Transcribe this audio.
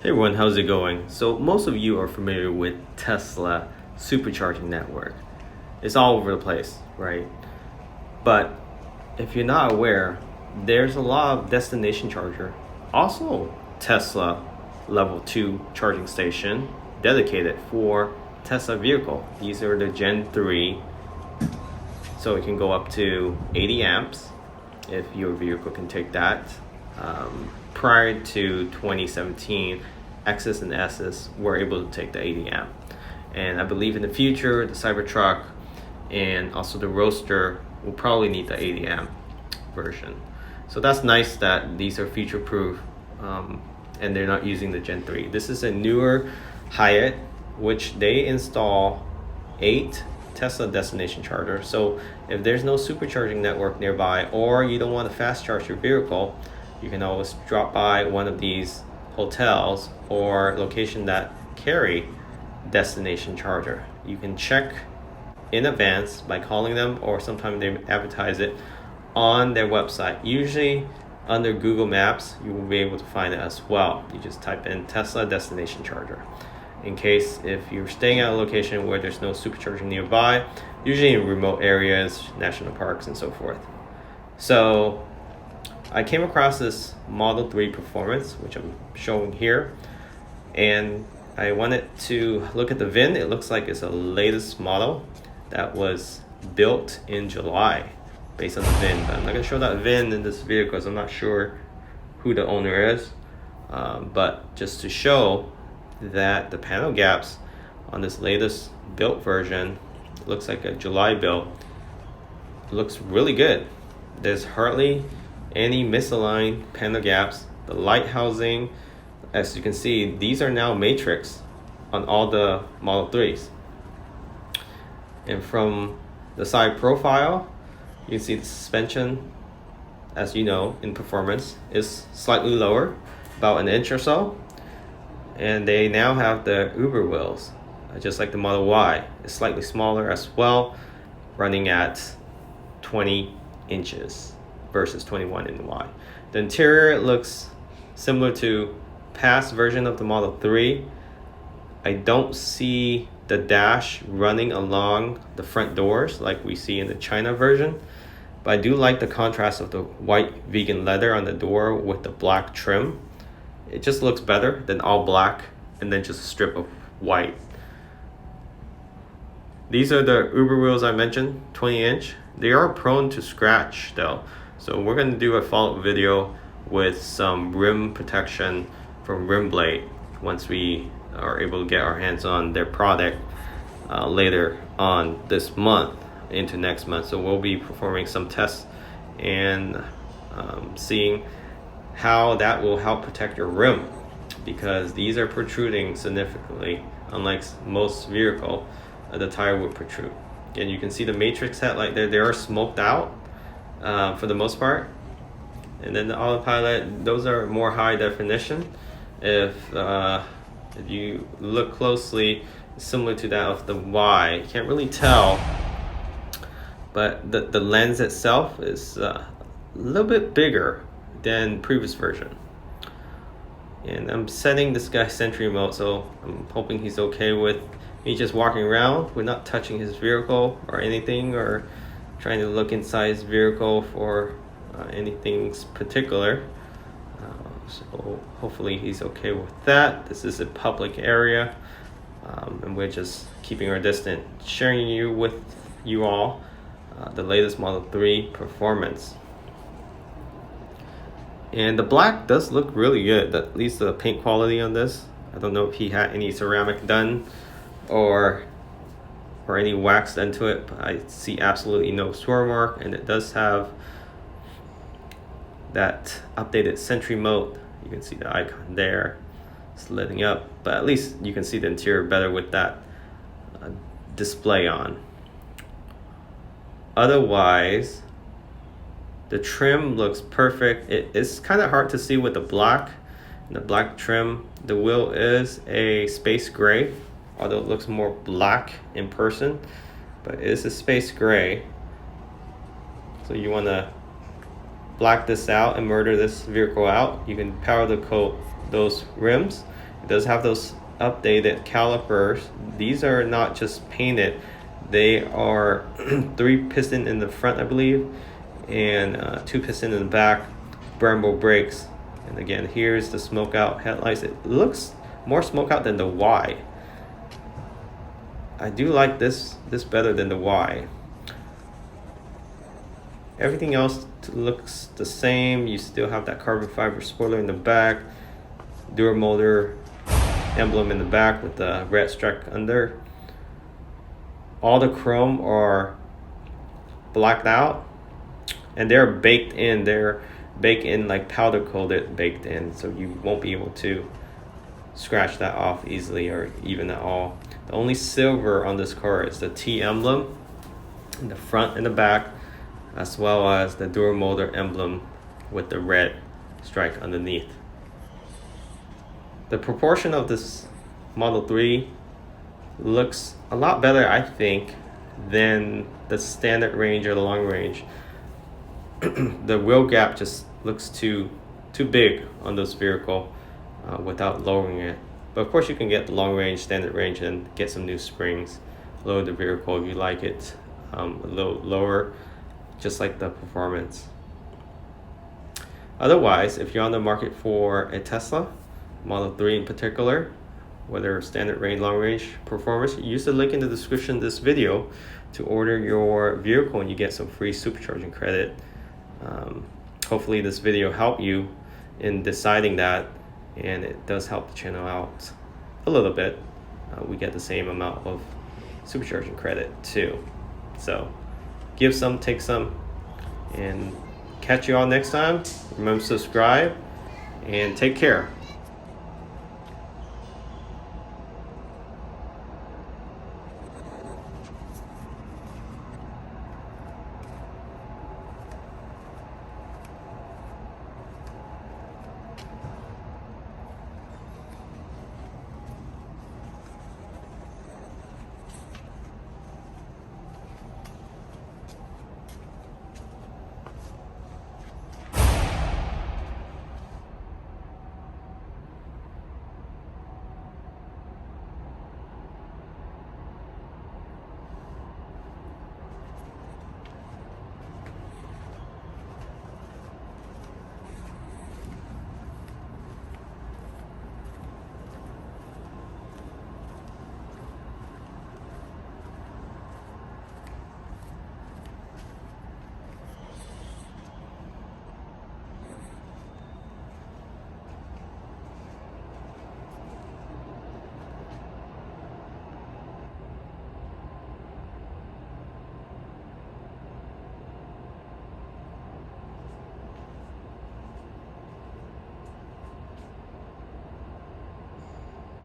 Hey everyone, how's it going? So most of you are familiar with Tesla supercharging network. It's all over the place, right? But if you're not aware, there's a lot of destination charger, also Tesla level 2 charging station dedicated for Tesla vehicle. These are the Gen 3, so it can go up to 80 amps if your vehicle can take that. Prior to 2017, X's and S's were able to take the 80 amp. And I believe in the future, the Cybertruck and also the Roadster will probably need the 80 amp version. So that's nice that these are future proof and they're not using the Gen 3. This is a newer Hyatt, which they install 8 Tesla destination charger. So if there's no supercharging network nearby, or you don't want to fast charge your vehicle, you can always drop by one of these hotels or location that carry destination charger. You can check in advance by calling them, or sometimes they advertise it on their website. Usually under Google Maps, you will be able to find it as well. You just type in Tesla destination charger. In case if you're staying at a location where there's no supercharger nearby, usually in remote areas, national parks, and so forth. So I came across this Model 3 Performance, which I'm showing here, and I wanted to look at the VIN. It looks like it's a latest model that was built in July based on the VIN, but I'm not going to show that VIN in this vehicle because I'm not sure who the owner is, but just to show that the panel gaps on this latest built version looks like a July build. It looks really good. There's hardly any misaligned panel gaps. The light housing, as you can see, these are now matrix on all the Model 3s. And from the side profile, you can see the suspension, as you know, in Performance is slightly lower, about an inch or so. And they now have the Uber wheels, just like the Model Y. It's slightly smaller as well, running at 20 inches versus 21 in the Y. The interior looks similar to past version of the Model 3. I don't see the dash running along the front doors like we see in the China version, but I do like the contrast of the white vegan leather on the door with the black trim. It just looks better than all black and then just a strip of white. These are the Uber wheels I mentioned, 20 inch. They are prone to scratch though. So we're going to do a follow-up video with some rim protection from Rim Blade once we are able to get our hands on their product later on this month into next month. So we'll be performing some tests and seeing how that will help protect your rim, because these are protruding significantly. Unlike most vehicle, the tire would protrude. And you can see the matrix headlight there, they are smoked out for the most part. And then the autopilot, those are more high definition. If you look closely, similar to that of the Y, you can't really tell, but the lens itself is a little bit bigger than previous version. And I'm setting this guy Sentry mode, so I'm hoping he's okay with me just walking around. We're not touching his vehicle or anything, or trying to look inside his vehicle for anything particular. So hopefully he's okay with that. This is a public area, and we're just keeping our distance, sharing with you all the latest Model 3 Performance. And the black does look really good, at least the paint quality on this. I don't know if he had any ceramic done or any wax done to it, but I see absolutely no swirl mark, and it does have that updated Sentry mode. You can see the icon there, it's lighting up, but at least you can see the interior better with that display on. Otherwise, the trim looks perfect. It's kind of hard to see with the black trim. The wheel is a space gray, although it looks more black in person, but it is a space gray. So you want to black this out and murder this vehicle out. You can powder coat those rims It does have those updated calipers. These are not just painted, they are 3 piston in the front, I believe, and 2 piston in the back, Brembo brakes. And again, here's the smoke out headlights. It looks more smoke out than the Y. I do like this better than the Y. Everything else looks the same. You still have that carbon fiber spoiler in the back, Duramotor emblem in the back with the red stripe under. All the chrome are blacked out, and they're baked in. They're baked in, like powder coated, baked in, so you won't be able to scratch that off easily or even at all. The only silver on this car is the T emblem in the front and the back, as well as the Duramotor emblem with the red stripe underneath. The proportion of this Model 3 looks a lot better, I think, than the standard range or the long range. The wheel gap just looks too big on this vehicle without lowering it. But of course you can get the long range, standard range, and get some new springs. Lower the vehicle if you like it a little lower, just like the performance. Otherwise, if you're on the market for a Tesla, Model 3 in particular, whether standard range, long range, performance, use the link in the description of this video to order your vehicle and you get some free supercharging credit. Hopefully this video helped you in deciding that, and it does help the channel out a little bit. We get the same amount of supercharging credit too. So give some, take some, and catch you all next time. Remember to subscribe and take care.